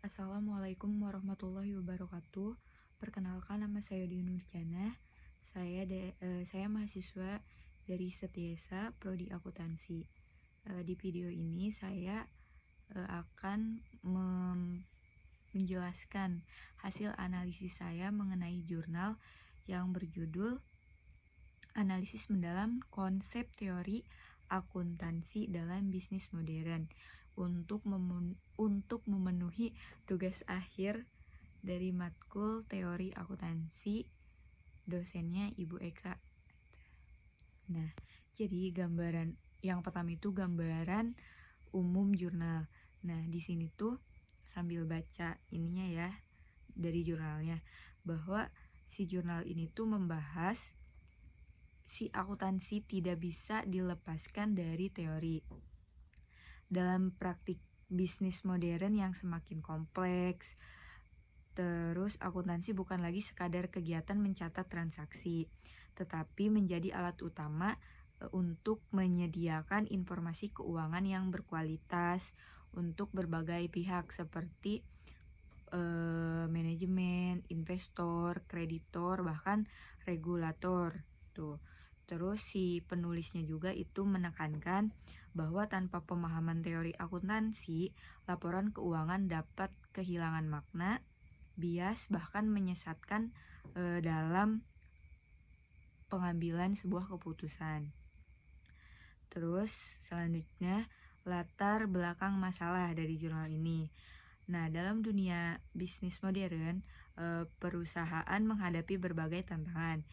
Assalamualaikum warahmatullahi wabarakatuh. Perkenalkan, nama saya Dini Nurjana. Saya mahasiswa dari Setiesa Prodi Akuntansi. Di video ini saya akan menjelaskan hasil analisis saya mengenai jurnal yang berjudul Analisis Mendalam Konsep Teori Akuntansi dalam Bisnis Modern untuk memenuhi tugas akhir dari matkul Teori Akuntansi, dosennya Ibu Eka. Nah, jadi gambaran yang pertama itu gambaran umum jurnal. Nah, di sini tuh sambil baca ininya ya dari jurnalnya, bahwa si jurnal ini tuh membahas si akuntansi tidak bisa dilepaskan dari teori. Dalam praktik bisnis modern yang semakin kompleks, terus akuntansi bukan lagi sekadar kegiatan mencatat transaksi, tetapi menjadi alat utama untuk menyediakan informasi keuangan yang berkualitas untuk berbagai pihak seperti manajemen, investor, kreditor, bahkan regulator. Tuh. Terus si penulisnya juga itu menekankan bahwa tanpa pemahaman teori akuntansi, laporan keuangan dapat kehilangan makna, bias, bahkan menyesatkan dalam pengambilan sebuah keputusan. Terus selanjutnya latar belakang masalah dari jurnal ini. Nah, dalam dunia bisnis modern, perusahaan menghadapi berbagai tantangan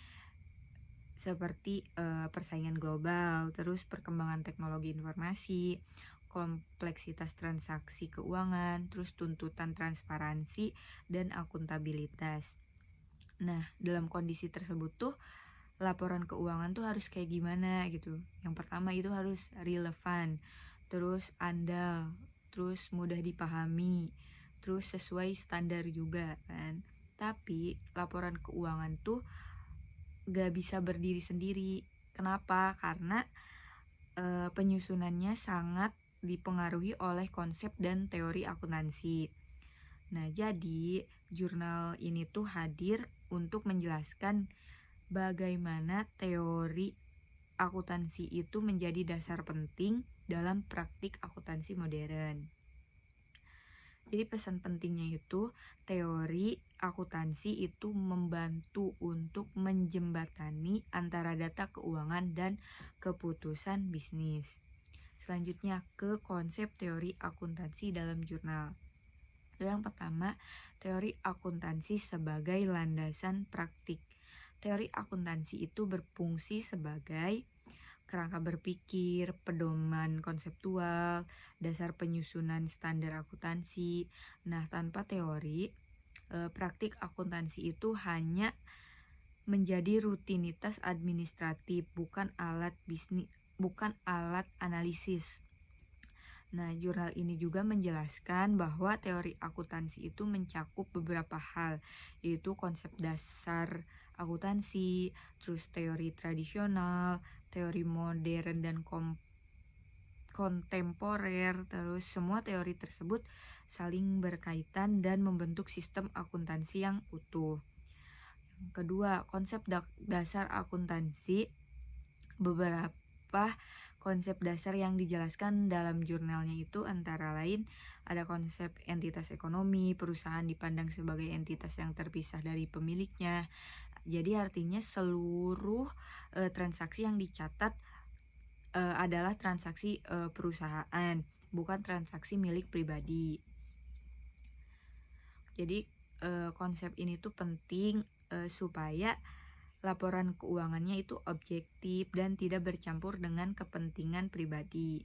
seperti persaingan global, terus perkembangan teknologi informasi, kompleksitas transaksi keuangan, terus tuntutan transparansi dan akuntabilitas. Nah, dalam kondisi tersebut tuh laporan keuangan tuh harus kayak gimana gitu. Yang pertama itu harus relevan, terus andal, terus mudah dipahami, terus sesuai standar juga kan. Tapi laporan keuangan tuh gak bisa berdiri sendiri. Kenapa? Karena penyusunannya sangat dipengaruhi oleh konsep dan teori akuntansi. Nah, jadi jurnal ini tuh hadir untuk menjelaskan bagaimana teori akuntansi itu menjadi dasar penting dalam praktik akuntansi modern. Jadi pesan pentingnya itu, teori akuntansi itu membantu untuk menjembatani antara data keuangan dan keputusan bisnis. Selanjutnya ke konsep teori akuntansi dalam jurnal. Yang pertama, teori akuntansi sebagai landasan praktik. Teori akuntansi itu berfungsi sebagai kerangka berpikir, pedoman konseptual, dasar penyusunan standar akuntansi. Nah, tanpa teori, praktik akuntansi itu hanya menjadi rutinitas administratif, bukan alat analisis. Nah, jurnal ini juga menjelaskan bahwa teori akuntansi itu mencakup beberapa hal, yaitu konsep dasar akuntansi, terus teori tradisional, teori modern dan kontemporer. Terus semua teori tersebut saling berkaitan dan membentuk sistem akuntansi yang utuh. Yang kedua, konsep dasar akuntansi. Beberapa konsep dasar yang dijelaskan dalam jurnalnya itu antara lain ada konsep entitas ekonomi, perusahaan dipandang sebagai entitas yang terpisah dari pemiliknya. Jadi artinya seluruh transaksi yang dicatat adalah transaksi perusahaan, bukan transaksi milik pribadi. Jadi konsep ini tuh penting supaya laporan keuangannya itu objektif dan tidak bercampur dengan kepentingan pribadi.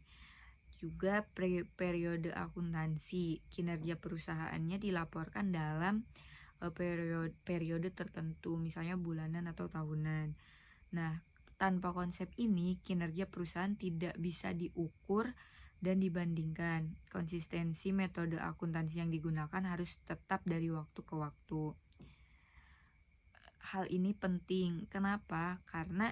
Juga periode akuntansi, kinerja perusahaannya dilaporkan dalam periode tertentu, misalnya bulanan atau tahunan. Nah, tanpa konsep ini, kinerja perusahaan tidak bisa diukur dan dibandingkan. Konsistensi metode akuntansi yang digunakan harus tetap dari waktu ke waktu. Hal ini penting. Kenapa? Karena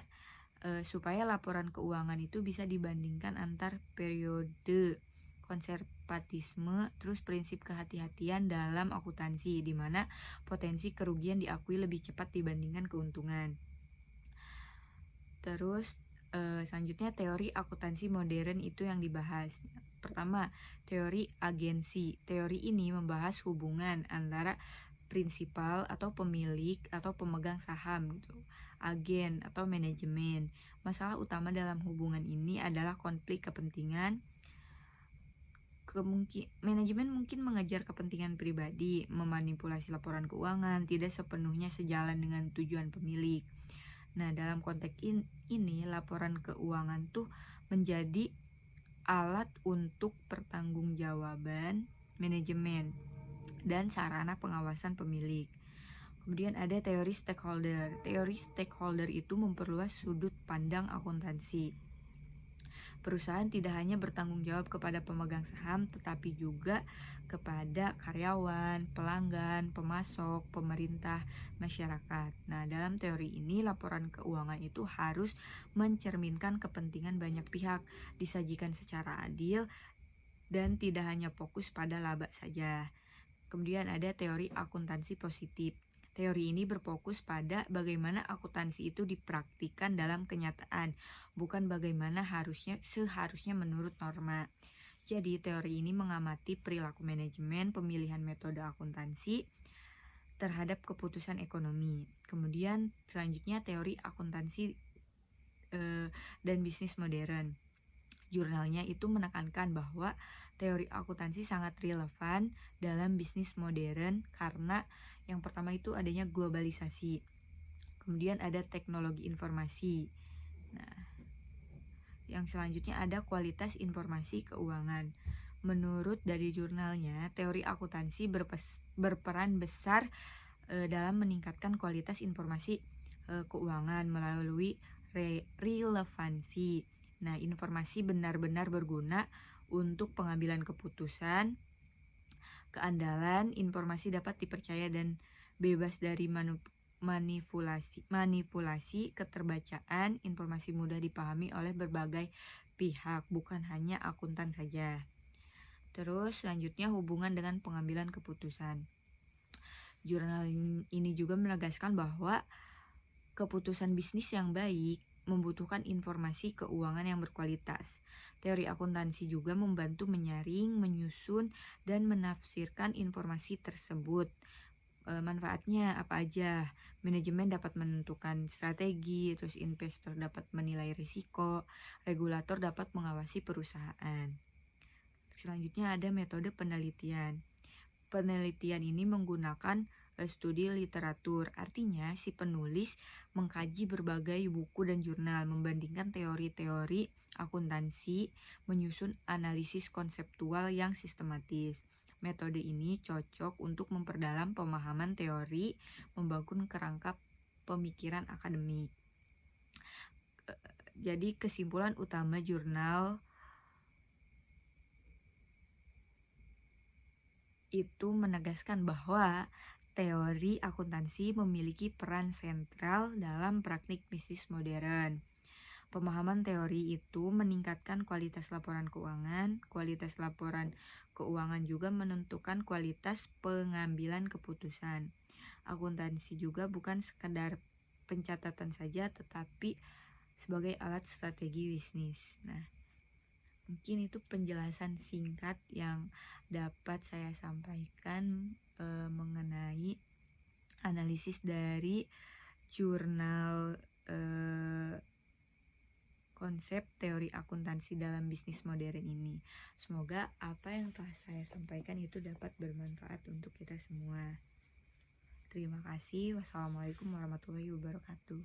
supaya laporan keuangan itu bisa dibandingkan antar periode. pragmatisme, terus prinsip kehati-hatian dalam akuntansi, di mana potensi kerugian diakui lebih cepat dibandingkan keuntungan. Terus selanjutnya teori akuntansi modern itu yang dibahas. Pertama, teori agensi. Teori ini membahas hubungan antara prinsipal atau pemilik atau pemegang saham gitu, agen atau manajemen. Masalah utama dalam hubungan ini adalah konflik kepentingan. Manajemen mungkin mengejar kepentingan pribadi, memanipulasi laporan keuangan, tidak sepenuhnya sejalan dengan tujuan pemilik. Nah, dalam konteks ini laporan keuangan tuh menjadi alat untuk pertanggungjawaban manajemen dan sarana pengawasan pemilik. Kemudian ada teori stakeholder. Teori stakeholder itu memperluas sudut pandang akuntansi. Perusahaan tidak hanya bertanggung jawab kepada pemegang saham, tetapi juga kepada karyawan, pelanggan, pemasok, pemerintah, masyarakat. Nah, dalam teori ini laporan keuangan itu harus mencerminkan kepentingan banyak pihak, disajikan secara adil, dan tidak hanya fokus pada laba saja. Kemudian ada teori akuntansi positif. Teori ini berfokus pada bagaimana akuntansi itu dipraktikkan dalam kenyataan, bukan bagaimana seharusnya menurut norma. Jadi, teori ini mengamati perilaku manajemen, pemilihan metode akuntansi terhadap keputusan ekonomi. Kemudian, selanjutnya teori akuntansi dan bisnis modern. Jurnalnya itu menekankan bahwa teori akuntansi sangat relevan dalam bisnis modern karena yang pertama itu adanya globalisasi. Kemudian ada teknologi informasi. Nah, yang selanjutnya ada kualitas informasi keuangan. Menurut dari jurnalnya, teori akuntansi berperan besar dalam meningkatkan kualitas informasi keuangan melalui relevansi. Nah, informasi benar-benar berguna untuk pengambilan keputusan. Keandalan informasi dapat dipercaya dan bebas dari manipulasi, keterbacaan, informasi mudah dipahami oleh berbagai pihak, bukan hanya akuntan saja. Terus selanjutnya hubungan dengan pengambilan keputusan. Jurnal ini juga menegaskan bahwa keputusan bisnis yang baik membutuhkan informasi keuangan yang berkualitas. Teori akuntansi juga membantu menyaring, menyusun, dan menafsirkan informasi tersebut. Manfaatnya apa aja? Manajemen dapat menentukan strategi, terus investor dapat menilai risiko, regulator dapat mengawasi perusahaan. Selanjutnya ada metode penelitian. Penelitian ini menggunakan studi literatur, artinya si penulis mengkaji berbagai buku dan jurnal, membandingkan teori-teori akuntansi, menyusun analisis konseptual yang sistematis. Metode ini cocok untuk memperdalam pemahaman teori, membangun kerangka pemikiran akademik. Jadi kesimpulan utama jurnal itu menegaskan bahwa teori akuntansi memiliki peran sentral dalam praktik bisnis modern. Pemahaman teori itu meningkatkan kualitas laporan keuangan. Kualitas laporan keuangan juga menentukan kualitas pengambilan keputusan. Akuntansi juga bukan sekedar pencatatan saja, tetapi sebagai alat strategi bisnis. Nah, mungkin itu penjelasan singkat yang dapat saya sampaikan mengenai analisis dari jurnal konsep teori akuntansi dalam bisnis modern ini. Semoga apa yang telah saya sampaikan itu dapat bermanfaat untuk kita semua. Terima kasih. Wassalamualaikum warahmatullahi wabarakatuh.